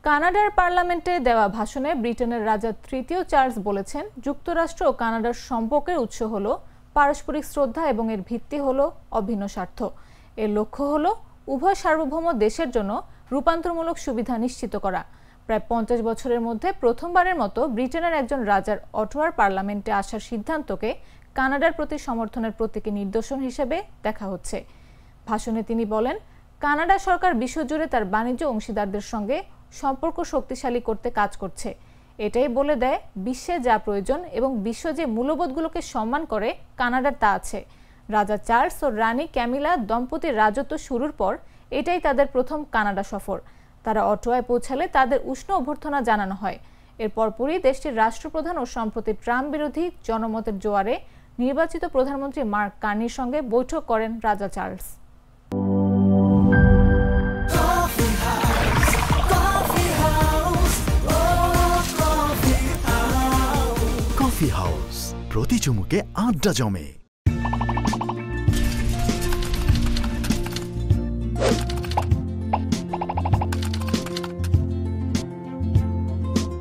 কানাডার পার্লামেন্টে দেওয়া ভাষণে ব্রিটেনের রাজা তৃতীয় চার্লস বলেছেন, যুক্তরাষ্ট্র ও কানাডার সম্পর্কের উৎস হল পারস্পরিক শ্রদ্ধা এবং এর ভিত্তি হল অভিন্ন স্বার্থ। এর লক্ষ্য হল উভয় সার্বভৌম দেশের জন্য রূপান্তরমূলক সুবিধা নিশ্চিত করা। প্রায় 50 বছরের মধ্যে প্রথমবারের মতো ব্রিটেনের একজন রাজার অটোয়ার পার্লামেন্টে আসার সিদ্ধান্তকে কানাডার প্রতি সমর্থনের প্রতীকী নিদর্শন হিসেবে দেখা হচ্ছে। ভাষণে তিনি বলেন, কানাডা সরকার বিশ্বজুড়ে তার বাণিজ্য অংশীদারদের সঙ্গে সম্পর্ক শক্তিশালী করতে কাজ করছে। এটাই বলে দেয় বিশ্বে যা প্রয়োজন এবং বিশ্ব যে মূল্যবোধগুলোকে সম্মান করে কানাডার তা আছে। রাজা চার্লস ও রানী ক্যামিলা দম্পতির রাজত্ব শুরুর পর এটাই তাদের প্রথম কানাডা সফর। তারা অটোয়ায় পৌঁছালে তাদের উষ্ণ অভ্যর্থনা জানানো হয়। এর পরপরই দেশটির রাষ্ট্রপ্রধান ও সম্প্রতি ট্রাম্প বিরোধী জনমতের জোয়ারে নির্বাচিত প্রধানমন্ত্রী মার্ক কার্নির সঙ্গে বৈঠক করেন রাজা চার্লস। কফি হাউস, প্রতি চুমুকে আড্ডা জমে।